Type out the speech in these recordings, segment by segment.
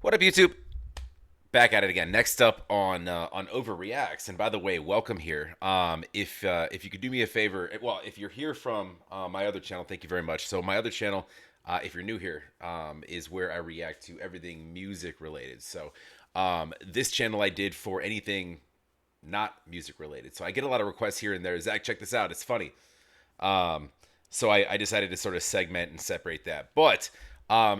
What up, YouTube? Back at it again. Next up on Overreacts, and by the way, welcome here. If you could do me a favor, well, if you're here from my other channel, thank you very much. So my other channel, if you're new here, is where I react to everything music related. So this channel I did for anything not music related. So I get a lot of requests here and there. Zach, check this out. It's funny. So I decided to sort of segment and separate that. But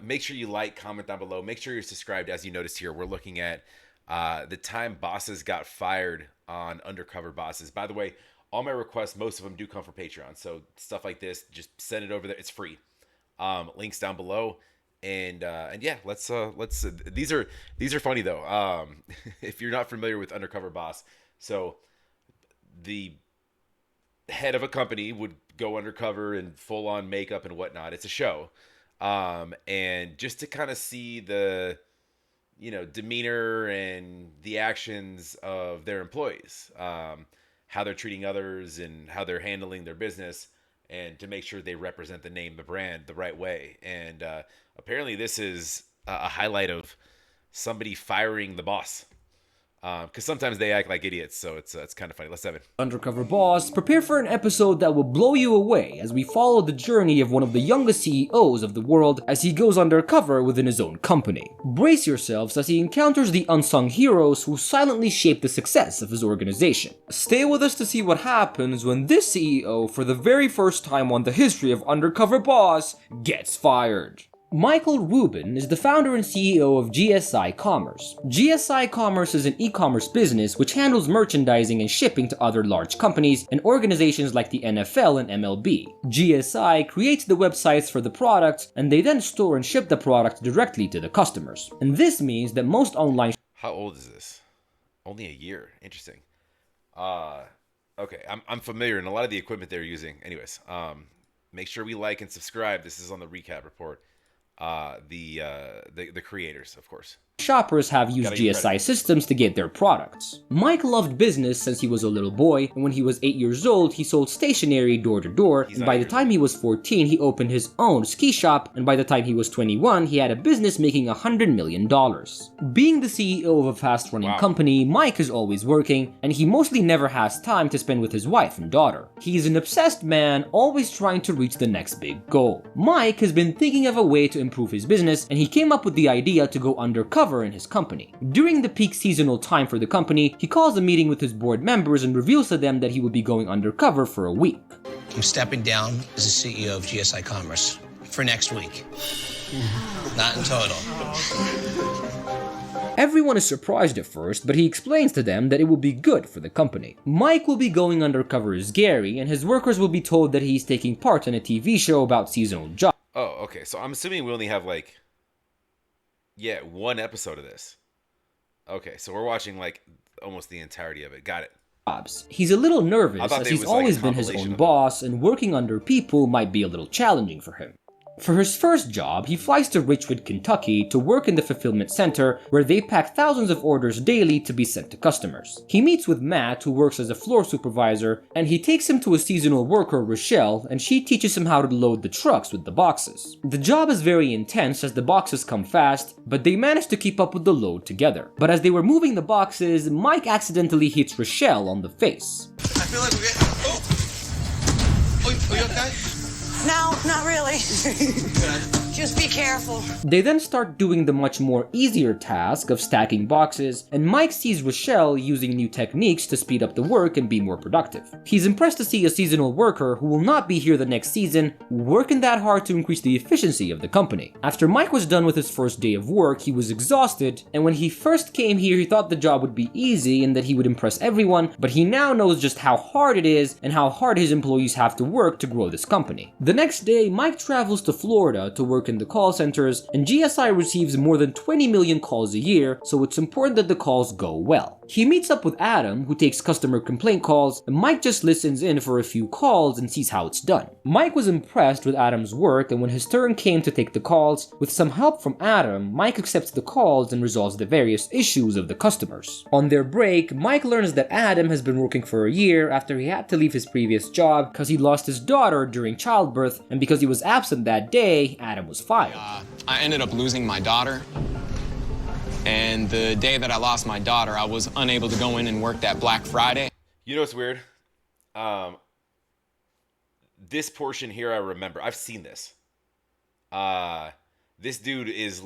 make sure you like, comment down below. Make sure you're subscribed. As you noticed here, we're looking at the time bosses got fired on Undercover Bosses. By the way, all my requests, most of them do come from Patreon. So stuff like this, just send it over there. It's free. Links down below. And yeah, let's these are funny though. If you're not familiar with Undercover Boss, so the head of a company would go undercover in full on makeup and whatnot. It's a show. And just to kind of see the, demeanor and the actions of their employees, how they're treating others and how they're handling their business, and to make sure they represent the name, the brand, the right way. And apparently this is a highlight of somebody firing the boss. Because sometimes they act like idiots, so it's kind of funny. Let's have it. Undercover Boss, prepare for an episode that will blow you away as we follow the journey of one of the youngest CEOs of the world as he goes undercover within his own company. Brace yourselves as he encounters the unsung heroes who silently shape the success of his organization. Stay with us to see what happens when this CEO, for the very first time on the history of Undercover Boss, gets fired. Michael Rubin is the founder and CEO of GSI Commerce. GSI Commerce is an e-commerce business which handles merchandising and shipping to other large companies and organizations like the NFL and MLB. GSI creates the websites for the products, and they then store and ship the product directly to the customers. And this means that most online... How old is this? Only a year. Interesting. Okay, I'm familiar in a lot of the equipment they're using. Anyways, make sure we like and subscribe. This is on the recap report. The creators, of course. Shoppers have used GSI systems to get their products. Mike loved business since he was a little boy, and when he was 8 years old, he sold stationery door to door, and by the time he was 14, he opened his own ski shop, and by the time he was 21, he had a business making $100 million. Being the CEO of a fast-running company, Mike is always working, and he mostly never has time to spend with his wife and daughter. He's an obsessed man, always trying to reach the next big goal. Mike has been thinking of a way to improve his business, and he came up with the idea to go undercover in his company. During the peak seasonal time for the company, he calls a meeting with his board members and reveals to them that he will be going undercover for a week. I'm stepping down as the CEO of GSI Commerce for next week. Not in total. Everyone is surprised at first, but he explains to them that it will be good for the company. Mike will be going undercover as Gary, and his workers will be told that he's taking part in a TV show about seasonal jobs. Oh, okay. So I'm assuming we only have one episode of this. Okay, so we're watching almost the entirety of it. Got it. He's a little nervous as he's always been his own boss, and working under people might be a little challenging for him. For his first job, he flies to Richwood, Kentucky to work in the fulfillment center where they pack thousands of orders daily to be sent to customers. He meets with Matt, who works as a floor supervisor, and he takes him to a seasonal worker, Rochelle, and she teaches him how to load the trucks with the boxes. The job is very intense as the boxes come fast, but they manage to keep up with the load together. But as they were moving the boxes, Mike accidentally hits Rochelle on the face. I feel like we're getting... Oh, are you okay? No, not really. Just be careful. They then start doing the much more easier task of stacking boxes, and Mike sees Rochelle using new techniques to speed up the work and be more productive. He's impressed to see a seasonal worker who will not be here the next season working that hard to increase the efficiency of the company. After Mike was done with his first day of work, he was exhausted, and when he first came here he thought the job would be easy and that he would impress everyone, but he now knows just how hard it is and how hard his employees have to work to grow this company. The next day, Mike travels to Florida to work in the call centers, and GSI receives more than 20 million calls a year, so it's important that the calls go well. He meets up with Adam, who takes customer complaint calls, and Mike just listens in for a few calls and sees how it's done. Mike was impressed with Adam's work, and when his turn came to take the calls, with some help from Adam, Mike accepts the calls and resolves the various issues of the customers. On their break, Mike learns that Adam has been working for a year after he had to leave his previous job because he lost his daughter during childbirth, and because he was absent that day, Adam was fired. I ended up losing my daughter. And the day that I lost my daughter, I was unable to go in and work that Black Friday. You know what's weird? This portion here I remember. I've seen this. This dude is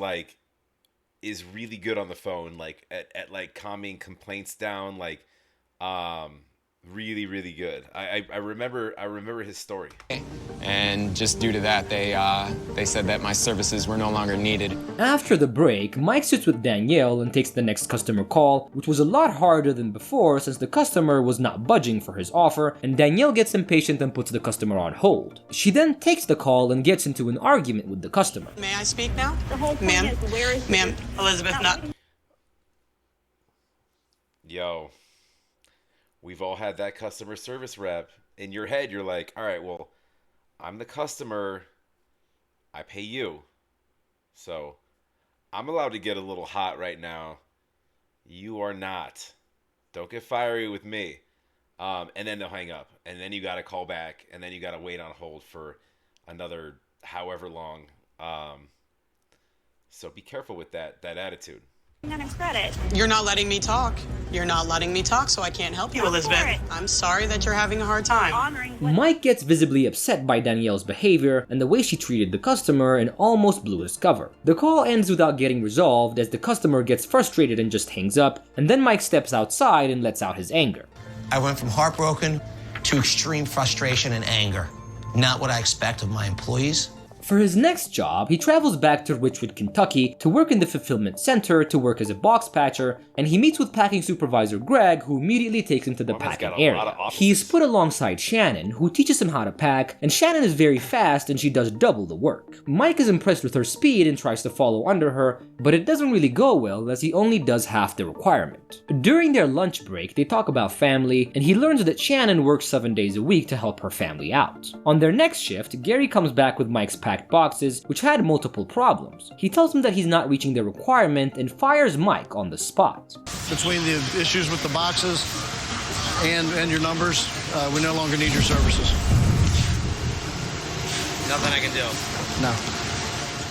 really good on the phone, like at like calming complaints down, like really, really good. I remember his story. And just due to that, they said that my services were no longer needed. After the break, Mike sits with Danielle and takes the next customer call, which was a lot harder than before since the customer was not budging for his offer, and Danielle gets impatient and puts the customer on hold. She then takes the call and gets into an argument with the customer. May I speak now? The whole point Ma'am? is, where is Ma'am, Elizabeth, not. Yo, we've all had that customer service rep. In your head, you're like, all right, well, I'm the customer. I pay you. So I'm allowed to get a little hot right now. You are not. Don't get fiery with me. And then they'll hang up. And then you got to call back. And then you got to wait on hold for another however long. So be careful with that attitude. on his credit? You're not letting me talk. You're not letting me talk, so I can't help you, Go Elizabeth. for it. I'm sorry that you're having a hard time. Honoring what Mike gets visibly upset by Danielle's behavior and the way she treated the customer and almost blew his cover. The call ends without getting resolved as the customer gets frustrated and just hangs up, and then Mike steps outside and lets out his anger. I went from heartbroken to extreme frustration and anger. Not what I expect of my employees. For his next job, he travels back to Richwood, Kentucky to work in the fulfillment center to work as a box patcher, and he meets with packing supervisor Greg, who immediately takes him to the Well, man's packing got a lot of area. offices. He's put alongside Shannon, who teaches him how to pack, and Shannon is very fast and she does double the work. Mike is impressed with her speed and tries to follow under her, but it doesn't really go well as he only does half the requirement. During their lunch break, they talk about family, and he learns that Shannon works 7 days a week to help her family out. On their next shift, Gary comes back with Mike's packed boxes, which had multiple problems. He tells him that he's not reaching the requirement and fires Mike on the spot. Between the issues with the boxes and your numbers, we no longer need your services. Nothing I can do. No.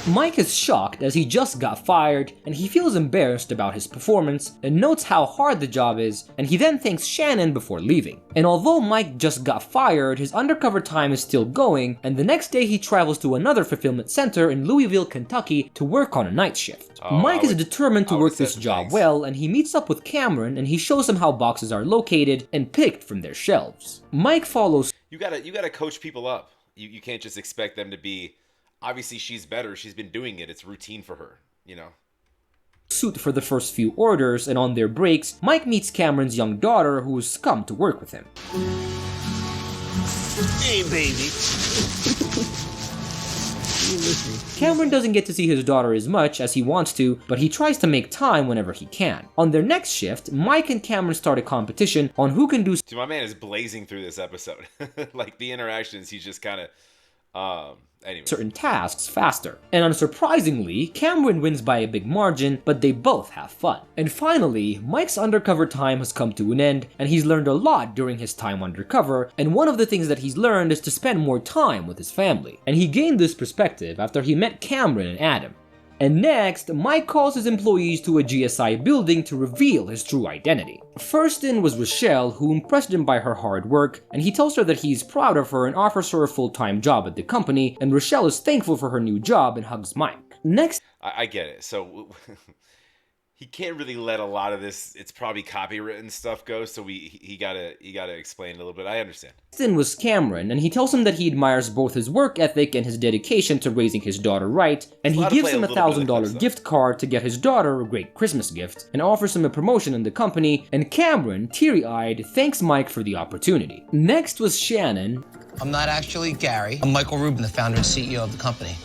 Mike is shocked as he just got fired, and he feels embarrassed about his performance and notes how hard the job is, and he then thanks Shannon before leaving. And although Mike just got fired, his undercover time is still going, and the next day he travels to another fulfillment center in Louisville, Kentucky to work on a night shift. Mike is determined to work this job well, and he meets up with Cameron and he shows him how boxes are located and picked from their shelves. Mike follows You gotta coach people up. You can't just expect them to be. Obviously, she's better. She's been doing it. It's routine for her, you know? suit for the first few orders, and on their breaks, Mike meets Cameron's young daughter who has come to work with him. Hey, baby. Cameron doesn't get to see his daughter as much as he wants to, but he tries to make time whenever he can. On their next shift, Mike and Cameron start a competition on who can do Dude, my man is blazing through this episode. Like, the interactions, he's just kind of, anyway. certain tasks faster. And unsurprisingly, Cameron wins by a big margin, but they both have fun. And finally, Mike's undercover time has come to an end, and he's learned a lot during his time undercover, and one of the things that he's learned is to spend more time with his family. And he gained this perspective after he met Cameron and Adam. And next, Mike calls his employees to a GSI building to reveal his true identity. First in was Rochelle, who impressed him by her hard work, and he tells her that he's proud of her and offers her a full-time job at the company, and Rochelle is thankful for her new job and hugs Mike. Next I get it. So he can't really let a lot of this. It's probably copywritten stuff go. So he gotta explain a little bit. I understand. in was Cameron, and he tells him that he admires both his work ethic and his dedication to raising his daughter right, and he allowed to gives play a him a little bit of the clips, $1,000 though. gift card to get his daughter a great Christmas gift, and offers him a promotion in the company, and Cameron, teary-eyed, thanks Mike for the opportunity. Next was Shannon, I'm not actually Gary. I'm Michael Rubin, the founder and CEO of the company.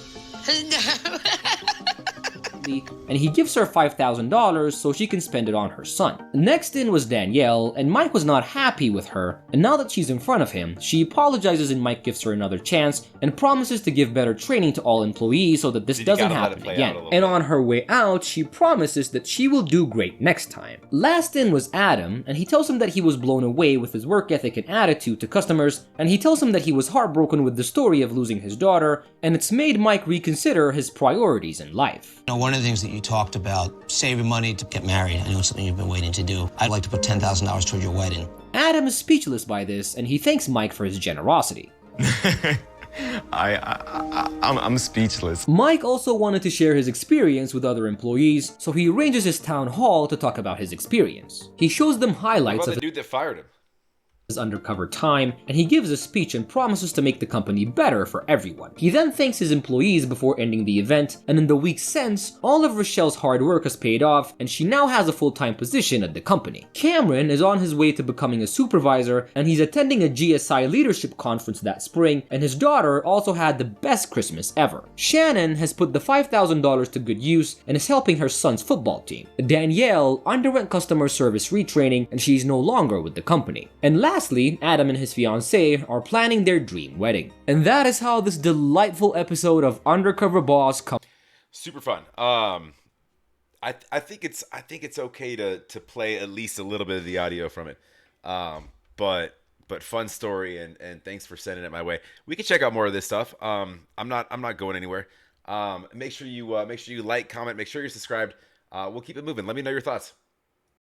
and he gives her $5,000 so she can spend it on her son. Next in was Danielle, and Mike was not happy with her, and now that she's in front of him, she apologizes and Mike gives her another chance and promises to give better training to all employees so that this You doesn't gotta let it happen play out again. a little And bit. on her way out, she promises that she will do great next time. Last in was Adam, and he tells him that he was blown away with his work ethic and attitude to customers, and he tells him that he was heartbroken with the story of losing his daughter, and it's made Mike reconsider his priorities in life. One of of the things that you talked about, saving money to get married. I know it's something you've been waiting to do. I'd like to put $10,000 toward your wedding. Adam is speechless by this, and he thanks Mike for his generosity. I'm speechless. Mike also wanted to share his experience with other employees, so he arranges his town hall to talk about his experience. He shows them What highlights about of the dude that fired him? his undercover time, and he gives a speech and promises to make the company better for everyone. He then thanks his employees before ending the event, and in the weeks since, all of Rochelle's hard work has paid off, and she now has a full-time position at the company. Cameron is on his way to becoming a supervisor, and he's attending a GSI leadership conference that spring, and his daughter also had the best Christmas ever. Shannon has put the $5,000 to good use and is helping her son's football team. Danielle underwent customer service retraining, and she's no longer with the company. And lastly, Adam and his fiancée are planning their dream wedding. And that is how this delightful episode of Undercover Boss comes. Super fun. I think it's okay to play at least a little bit of the audio from it. But fun story, and thanks for sending it my way. We can check out more of this stuff. I'm not going anywhere. Make sure you like, comment, make sure you're subscribed. We'll keep it moving. Let me know your thoughts.